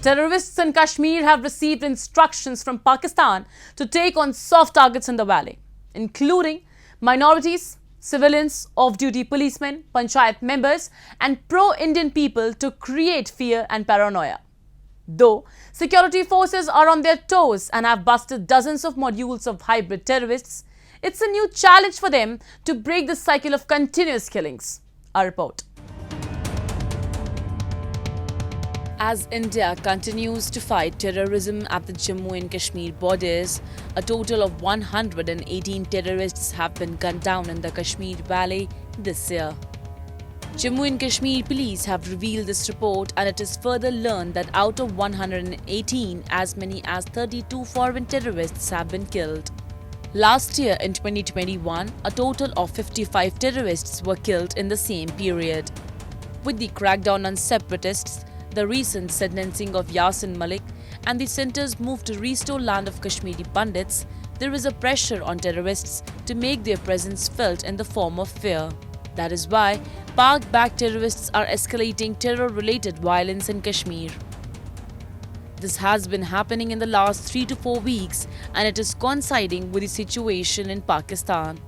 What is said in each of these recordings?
terrorists in Kashmir have received instructions from Pakistan to take on soft targets in the valley, including minorities, civilians, off-duty policemen, panchayat members and pro-Indian people to create fear and paranoia. Though security forces are on their toes and have busted dozens of modules of hybrid terrorists, it's a new challenge for them to break the cycle of continuous killings. Our report. As India continues to fight terrorism at the Jammu and Kashmir borders, a total of 118 terrorists have been gunned down in the Kashmir Valley this year. Jammu and Kashmir police have revealed this report, and it is further learned that out of 118, as many as 32 foreign terrorists have been killed. Last year in 2021, a total of 55 terrorists were killed in the same period. With the crackdown on separatists, the recent sentencing of Yasin Malik and the centre's move to restore land of Kashmiri Pandits, there is a pressure on terrorists to make their presence felt in the form of fear. That is why Pak-backed terrorists are escalating terror-related violence in Kashmir. This has been happening in the last 3 to 4 weeks, and it is coinciding with the situation in Pakistan.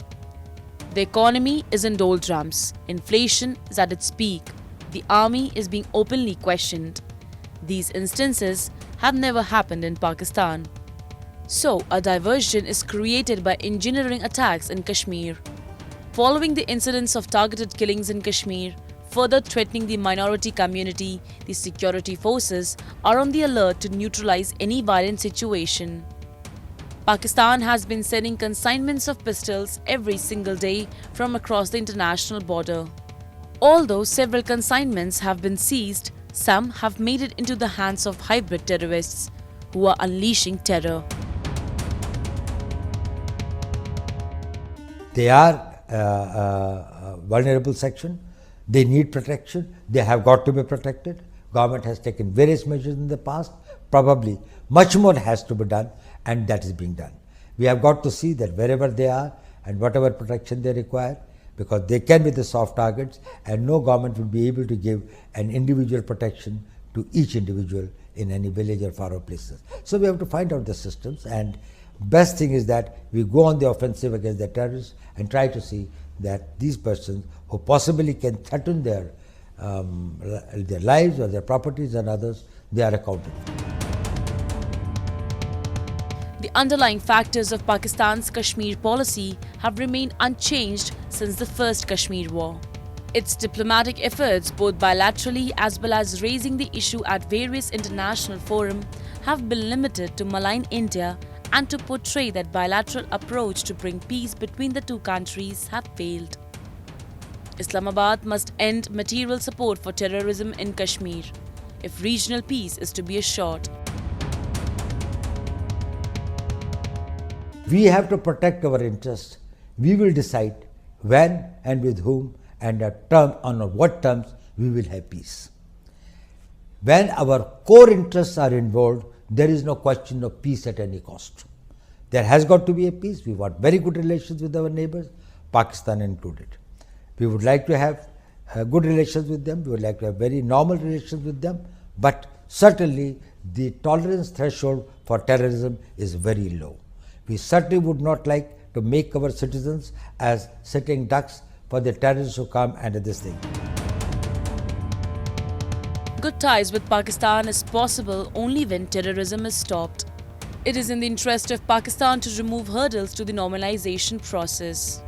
The economy is in doldrums, inflation is at its peak. The army is being openly questioned. These instances have never happened in Pakistan. So, a diversion is created by engineering attacks in Kashmir. Following the incidents of targeted killings in Kashmir, further threatening the minority community, the security forces are on the alert to neutralize any violent situation. Pakistan has been sending consignments of pistols every single day from across the international border. Although several consignments have been seized, some have made it into the hands of hybrid terrorists who are unleashing terror. They are a vulnerable section. They need protection. They have got to be protected. Government has taken various measures in the past. Probably much more has to be done, and that is being done. We have got to see that wherever they are and whatever protection they require, because they can be the soft targets, and no government will be able to give an individual protection to each individual in any village or far off places. So we have to find out the systems, and best thing is that we go on the offensive against the terrorists and try to see that these persons who possibly can threaten their lives or their properties and others, they are accounted for. The underlying factors of Pakistan's Kashmir policy have remained unchanged since the first Kashmir war. Its diplomatic efforts, both bilaterally as well as raising the issue at various international forums, have been limited to malign India and to portray that bilateral approach to bring peace between the two countries have failed. Islamabad must end material support for terrorism in Kashmir if regional peace is to be assured. We have to protect our interests. We will decide when and with whom and on what terms we will have peace. When our core interests are involved, there is no question of peace at any cost. There has got to be a peace. We want very good relations with our neighbors, Pakistan included. We would like to have good relations with them. We would like to have very normal relations with them. But certainly the tolerance threshold for terrorism is very low. We certainly would not like to make our citizens as sitting ducks for the terrorists who come and do this thing. Good ties with Pakistan is possible only when terrorism is stopped. It is in the interest of Pakistan to remove hurdles to the normalization process.